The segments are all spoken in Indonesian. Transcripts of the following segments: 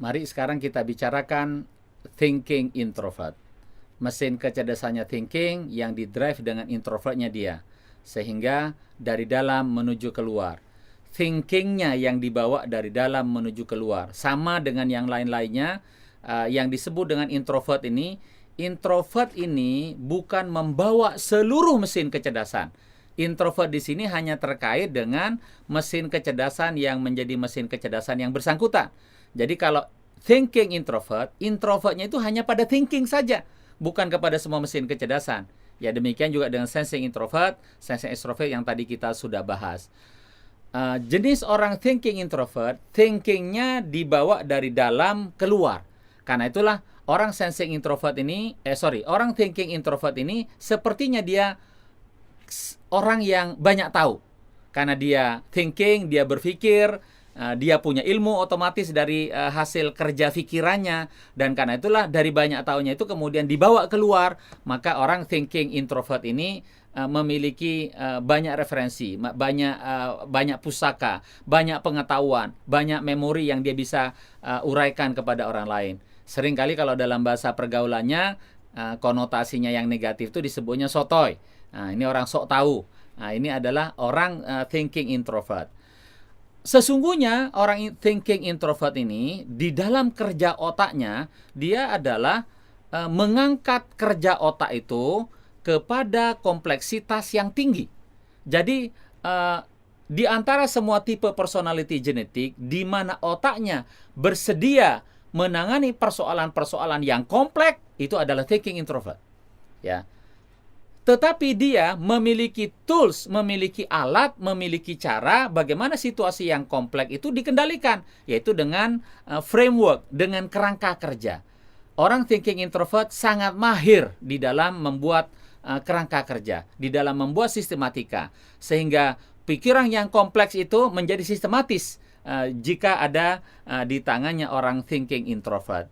Mari sekarang kita bicarakan thinking introvert. Mesin kecerdasannya thinking yang didrive dengan introvertnya dia. Sehingga dari dalam menuju keluar. Thinkingnya yang dibawa dari dalam menuju keluar. Sama dengan yang lain-lainnya yang disebut dengan introvert ini. Introvert ini bukan membawa seluruh mesin kecerdasan. Introvert di sini hanya terkait dengan mesin kecerdasan yang menjadi mesin kecerdasan yang bersangkutan. Jadi kalau thinking introvert, introvertnya itu hanya pada thinking saja, bukan kepada semua mesin kecerdasan. Ya demikian juga dengan sensing introvert, sensing extrovert yang tadi kita sudah bahas. Jenis orang thinking introvert, thinkingnya dibawa dari dalam keluar. Karena itulah orang sensing introvert ini, orang thinking introvert ini sepertinya dia orang yang banyak tahu. Karena dia thinking, dia berpikir, dia punya ilmu otomatis dari hasil kerja pikirannya, dan karena itulah dari banyak tahunya itu kemudian dibawa keluar. Maka orang thinking introvert ini memiliki banyak referensi, banyak pusaka, banyak pengetahuan, banyak memori yang dia bisa uraikan kepada orang lain. Seringkali kalau dalam bahasa pergaulannya konotasinya yang negatif itu disebutnya sotoy. Nah, ini orang sok tahu. Nah, ini adalah orang thinking introvert. Sesungguhnya orang thinking introvert ini di dalam kerja otaknya dia adalah mengangkat kerja otak itu kepada kompleksitas yang tinggi. Jadi di antara semua tipe personality genetik di mana otaknya bersedia menangani persoalan-persoalan yang kompleks itu adalah thinking introvert. Ya. Tetapi dia memiliki tools, memiliki alat, memiliki cara bagaimana situasi yang kompleks itu dikendalikan, yaitu dengan framework, dengan kerangka kerja. Orang thinking introvert sangat mahir di dalam membuat kerangka kerja, di dalam membuat sistematika, sehingga pikiran yang kompleks itu menjadi sistematis jika ada di tangannya orang thinking introvert.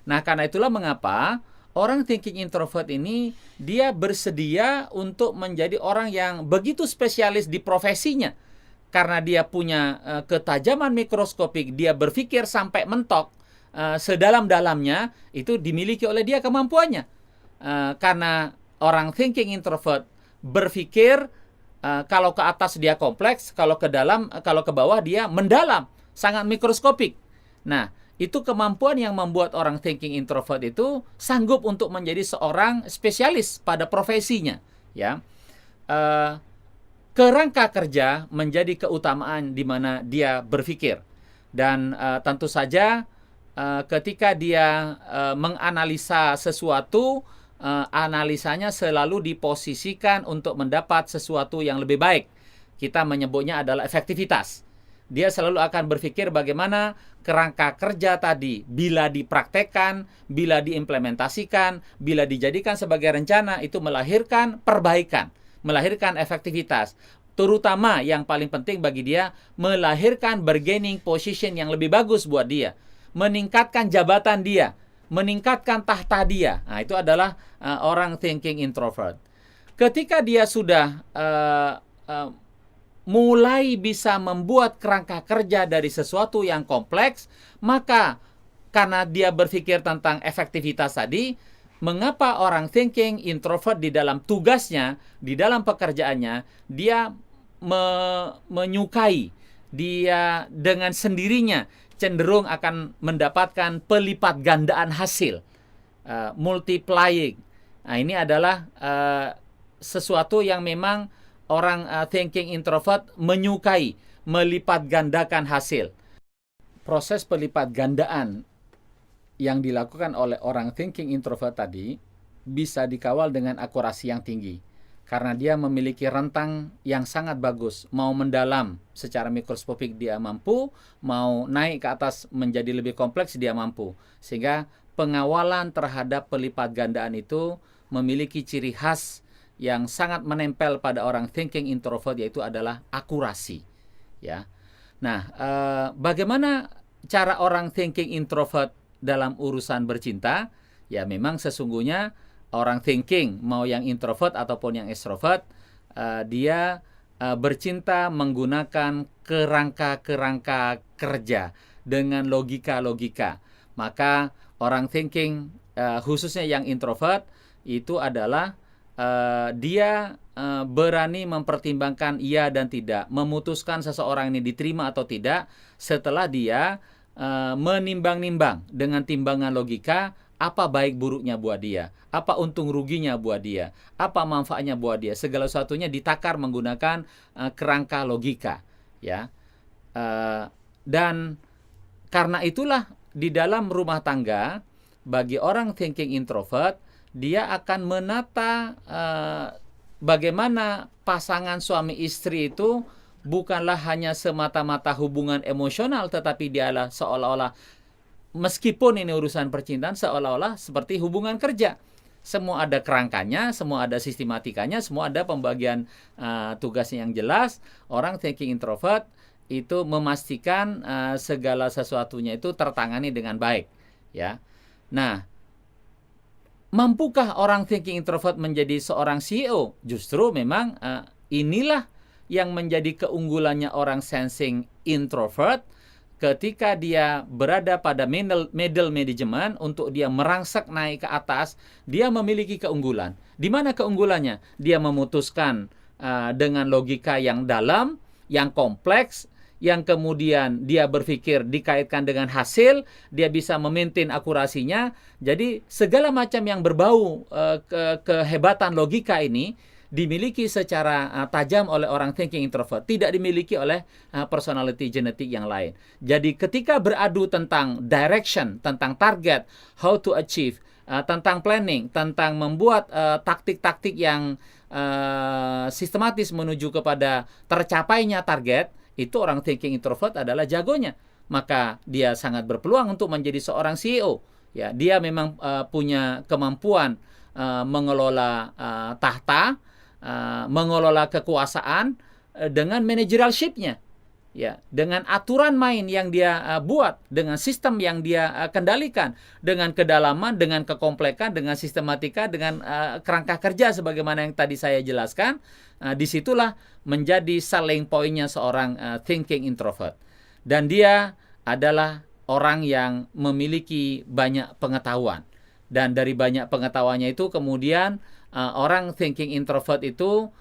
Nah, karena itulah mengapa orang thinking introvert ini dia bersedia untuk menjadi orang yang begitu spesialis di profesinya. Karena dia punya ketajaman mikroskopik, dia berpikir sampai mentok sedalam-dalamnya, itu dimiliki oleh dia kemampuannya. Karena orang thinking introvert berpikir kalau ke atas dia kompleks, kalau ke bawah dia mendalam, sangat mikroskopik. Nah, itu kemampuan yang membuat orang thinking introvert itu sanggup untuk menjadi seorang spesialis pada profesinya, ya. Kerangka kerja menjadi keutamaan di mana dia berpikir, dan tentu saja ketika dia menganalisa sesuatu, analisanya selalu diposisikan untuk mendapat sesuatu yang lebih baik. Kita menyebutnya adalah efektivitas. Dia selalu akan berpikir bagaimana kerangka kerja tadi bila dipraktekkan, bila diimplementasikan, bila dijadikan sebagai rencana itu melahirkan perbaikan, melahirkan efektivitas. Terutama yang paling penting bagi dia melahirkan bargaining position yang lebih bagus buat dia, meningkatkan jabatan dia, meningkatkan tahta dia. Nah, itu adalah orang thinking introvert. Ketika dia sudah mulai bisa membuat kerangka kerja dari sesuatu yang kompleks, maka karena dia berpikir tentang efektivitas tadi, mengapa orang thinking introvert di dalam tugasnya, di dalam pekerjaannya, dia menyukai, dia dengan sendirinya cenderung akan mendapatkan pelipat gandaan hasil, multiplying. Nah, ini adalah sesuatu yang memang orang thinking introvert menyukai, melipat gandakan hasil. Proses pelipat gandaan yang dilakukan oleh orang thinking introvert tadi bisa dikawal dengan akurasi yang tinggi. Karena dia memiliki rentang yang sangat bagus. Mau mendalam secara mikroskopik dia mampu, mau naik ke atas menjadi lebih kompleks dia mampu. Sehingga pengawalan terhadap pelipat gandaan itu memiliki ciri khas yang sangat menempel pada orang thinking introvert, yaitu adalah akurasi. Ya. Nah, bagaimana cara orang thinking introvert dalam urusan bercinta? Ya, memang sesungguhnya orang thinking, mau yang introvert ataupun yang extrovert, dia bercinta menggunakan kerangka-kerangka kerja dengan logika-logika. Maka orang thinking, khususnya yang introvert, itu adalah dia berani mempertimbangkan iya dan tidak, memutuskan seseorang ini diterima atau tidak setelah dia menimbang-nimbang dengan timbangan logika apa baik buruknya buat dia, apa untung ruginya buat dia, apa manfaatnya buat dia. Segala sesuatunya ditakar menggunakan kerangka logika, ya. Dan karena itulah di dalam rumah tangga bagi orang thinking introvert, dia akan menata bagaimana pasangan suami istri itu bukanlah hanya semata-mata hubungan emosional, tetapi dialah seolah-olah, meskipun ini urusan percintaan, seolah-olah seperti hubungan kerja. Semua ada kerangkanya, semua ada sistematikanya, semua ada pembagian tugasnya yang jelas. Orang thinking introvert itu memastikan segala sesuatunya itu tertangani dengan baik, ya. Nah, mampukah orang thinking introvert menjadi seorang CEO? Justru memang inilah yang menjadi keunggulannya orang sensing introvert. Ketika dia berada pada middle management untuk dia merangsek naik ke atas, dia memiliki keunggulan. Di mana keunggulannya? Dia memutuskan dengan logika yang dalam, yang kompleks, yang kemudian dia berpikir dikaitkan dengan hasil, dia bisa memaintain akurasinya. Jadi segala macam yang berbau kehebatan logika ini dimiliki secara tajam oleh orang thinking introvert, tidak dimiliki oleh personality genetik yang lain. Jadi ketika beradu tentang direction, tentang target, how to achieve, tentang planning, tentang membuat taktik-taktik yang sistematis menuju kepada tercapainya target, itu orang thinking introvert adalah jagonya. Maka dia sangat berpeluang untuk menjadi seorang CEO. Ya, dia memang punya kemampuan mengelola tahta, mengelola kekuasaan dengan managerialship-nya, ya, dengan aturan main yang dia buat, dengan sistem yang dia kendalikan, dengan kedalaman, dengan kekomplekan, dengan sistematika, dengan kerangka kerja sebagaimana yang tadi saya jelaskan. Disitulah menjadi selling point-nya seorang thinking introvert, dan dia adalah orang yang memiliki banyak pengetahuan, dan dari banyak pengetahuannya itu kemudian orang thinking introvert itu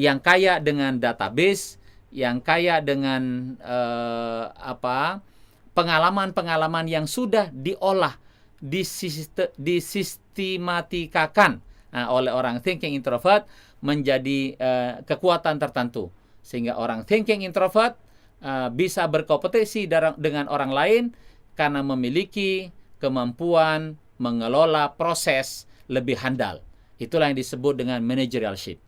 yang kaya dengan database, yang kaya dengan pengalaman-pengalaman yang sudah diolah, disistematikan oleh orang thinking introvert menjadi kekuatan tertentu, sehingga orang thinking introvert bisa berkompetisi dengan orang lain karena memiliki kemampuan mengelola proses lebih handal. Itulah yang disebut dengan managerialship.